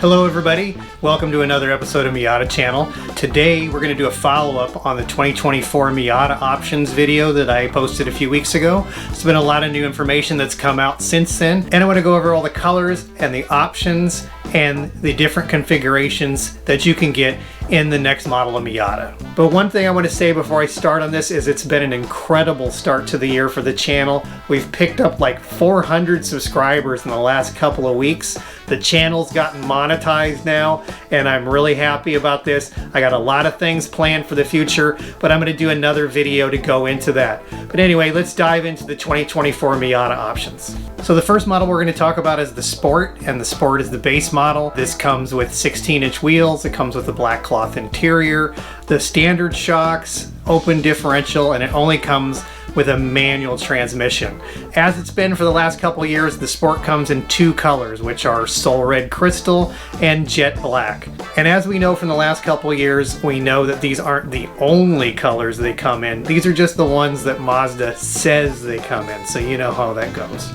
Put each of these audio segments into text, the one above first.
Hello everybody, welcome to another episode of Miata Channel. Today we're going to do a follow-up on the 2024 Miata options video that I posted a few weeks ago. There's been a lot of new information that's come out since then, and I want to go over all the colors and the options and the different configurations that you can get in the next model of Miata. But one thing I want to say before I start on this is it's been an incredible start to the year for the channel. We've picked up like 400 subscribers in the last couple of weeks. The channel's gotten monetized now, and I'm really happy about this. I got a lot of things planned for the future, but I'm going to do another video to go into that. But anyway, let's dive into the 2024 Miata options. So the first model we're going to talk about is the Sport, and the Sport is the base model. This comes with 16-inch wheels. It comes with a black cloth interior, the standard shocks, open differential, and it only comes with a manual transmission. As it's been for the last couple of years, the Sport comes in two colors, which are Soul Red Crystal and Jet Black. And as we know from the last couple of years, we know that these aren't the only colors they come in. These are just the ones that Mazda says they come in, so you know how that goes.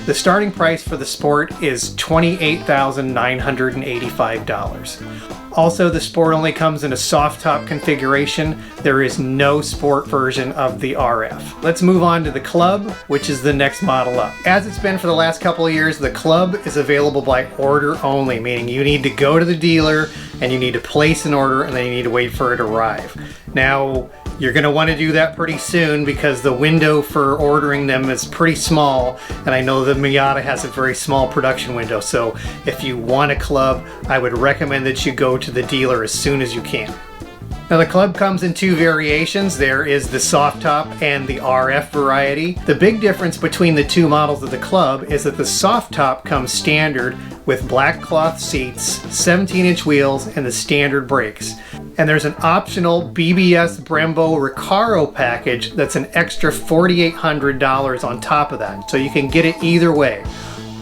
The starting price for the Sport is $28,985. Also, the Sport only comes in a soft top configuration. There is no Sport version of the RF. Let's move on to the Club, which is the next model up. As it's been for the last couple of years, the Club is available by order only, meaning you need to go to the dealer and you need to place an order and then you need to wait for it to arrive. Now, you're going to want to do that pretty soon because the window for ordering them is pretty small, and I know the Miata has a very small production window, so if you want a Club, I would recommend that you go to the dealer as soon as you can. Now the Club comes in two variations. There is the soft top and the RF variety. The big difference between the two models of the Club is that the soft top comes standard with black cloth seats, 17-inch wheels, and the standard brakes. And there's an optional BBS Brembo Recaro package that's an extra $4,800 on top of that. So you can get it either way.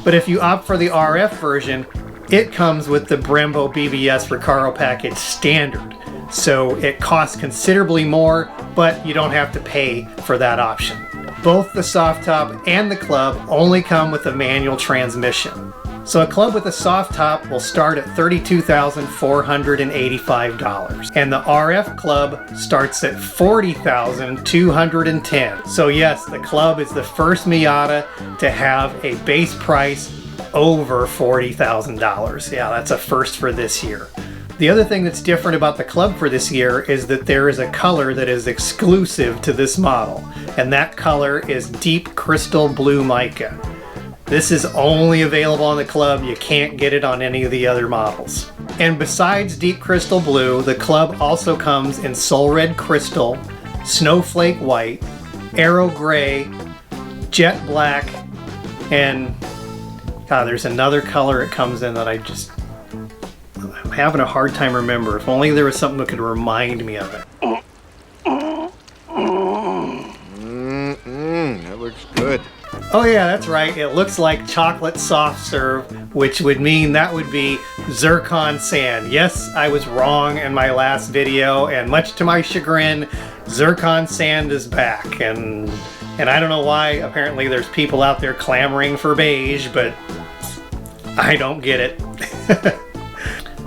But if you opt for the RF version, it comes with the Brembo BBS Recaro package standard. So it costs considerably more, but you don't have to pay for that option. Both the soft top and the Club only come with a manual transmission. So a Club with a soft top will start at $32,485, and the RF Club starts at $40,210. So yes, the Club is the first Miata to have a base price over $40,000. Yeah, that's a first for this year. The other thing that's different about the Club for this year is that there is a color that is exclusive to this model, and that color is Deep Crystal Blue Mica. This is only available on the Club. You can't get it on any of the other models. And besides Deep Crystal Blue, the Club also comes in Soul Red Crystal, Snowflake White, Aero Gray, Jet Black, and there's another color it comes in that I'm having a hard time remembering. If only there was something that could remind me of it. That looks good. Oh yeah, that's right. It looks like chocolate soft serve, which would mean that would be Ziron Sand. Yes, I was wrong in my last video, and much to my chagrin, Ziron Sand is back. And I don't know why. Apparently there's people out there clamoring for beige, but I don't get it.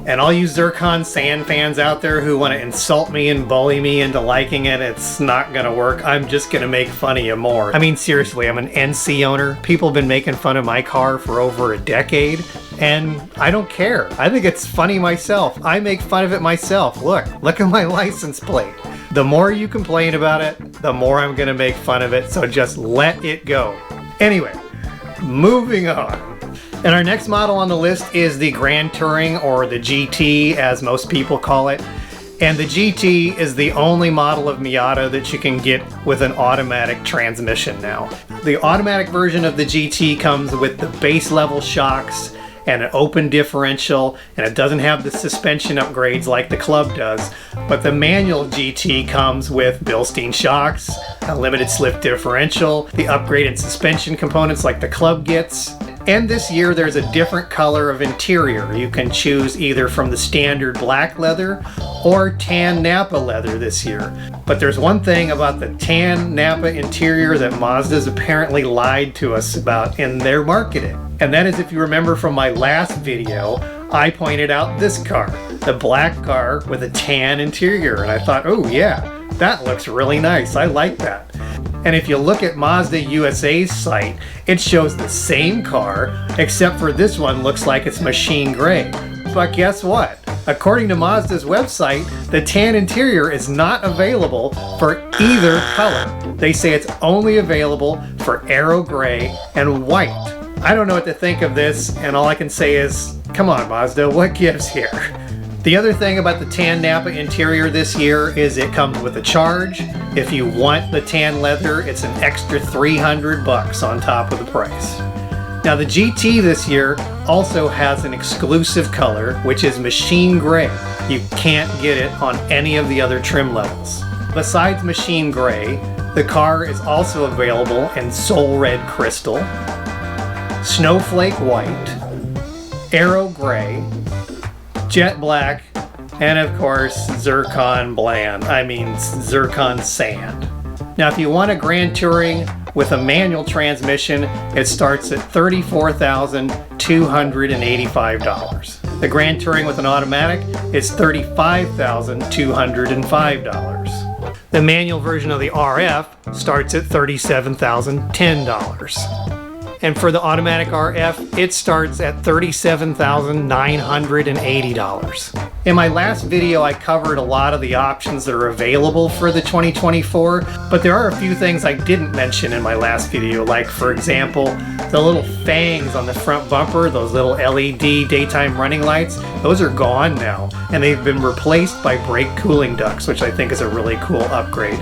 And all you Ziron Sand fans out there who want to insult me and bully me into liking it, it's not gonna work. I'm just gonna make fun of you more. I mean, seriously, I'm an NC owner. People have been making fun of my car for over a decade, and I don't care. I think it's funny myself. I make fun of it myself. Look at my license plate. The more you complain about it, the more I'm gonna make fun of it, so just let it go. Anyway, moving on. And our next model on the list is the Grand Touring, or the GT as most people call it. And the GT is the only model of Miata that you can get with an automatic transmission now. The automatic version of the GT comes with the base level shocks and an open differential, and it doesn't have the suspension upgrades like the Club does. But the manual GT comes with Bilstein shocks, a limited slip differential, the upgraded suspension components like the Club gets, And this year there's a different color of interior. You can choose either from the standard black leather or tan Napa leather this year. But there's one thing about the tan Napa interior that Mazda's apparently lied to us about in their marketing. And that is, if you remember from my last video, I pointed out this car, the black car with a tan interior. And I thought, oh yeah, that looks really nice. I like that. And if you look at Mazda USA's site, it shows the same car, except for this one looks like it's machine gray. But guess what? According to Mazda's website, the tan interior is not available for either color. They say it's only available for aero gray and white. I don't know what to think of this, and all I can say is, come on Mazda, what gives here? The other thing about the tan Napa interior this year is it comes with a charge. If you want the tan leather, it's an extra $300 on top of the price. Now the GT this year also has an exclusive color, which is machine gray. You can't get it on any of the other trim levels. Besides machine gray, the car is also available in Soul Red Crystal, Snowflake White, Aero Gray, Jet Black, and of course Zircon Sand. Now if you want a Grand Touring with a manual transmission, it starts at $34,285. The Grand Touring with an automatic is $35,205. The manual version of the RF starts at $37,010. And for the automatic RF, it starts at $37,980. In my last video, I covered a lot of the options that are available for the 2024, but there are a few things I didn't mention in my last video, like for example, the little fangs on the front bumper, those little LED daytime running lights, those are gone now, and they've been replaced by brake cooling ducts, which I think is a really cool upgrade.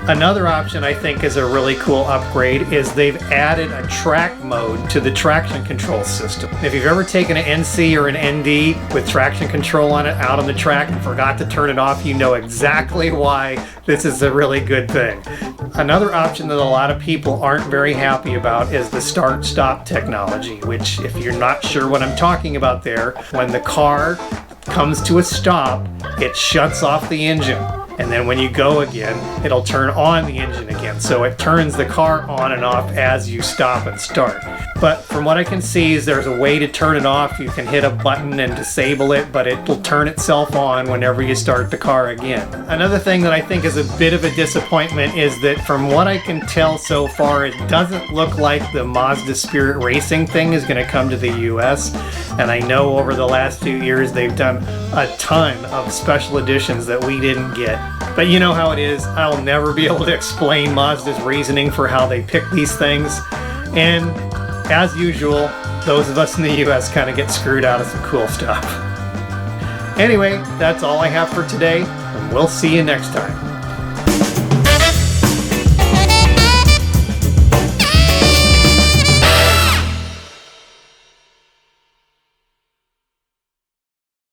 Another option I think is a really cool upgrade is they've added a track mode to the traction control system. If you've ever taken an NC or an ND with traction control on it out on the track and forgot to turn it off, you know exactly why this is a really good thing. Another option that a lot of people aren't very happy about is the start-stop technology, which if you're not sure what I'm talking about there, when the car comes to a stop, it shuts off the engine. And then when you go again, it'll turn on the engine again. So it turns the car on and off as you stop and start. But from what I can see is there's a way to turn it off. You can hit a button and disable it, but it will turn itself on whenever you start the car again. Another thing that I think is a bit of a disappointment is that from what I can tell so far, it doesn't look like the Mazda Spirit Racing thing is going to come to the US. And I know over the last few years they've done a ton of special editions that we didn't get. But you know how it is, I'll never be able to explain Mazda's reasoning for how they pick these things. And as usual, those of us in the US kind of get screwed out of some cool stuff. Anyway, that's all I have for today, and we'll see you next time.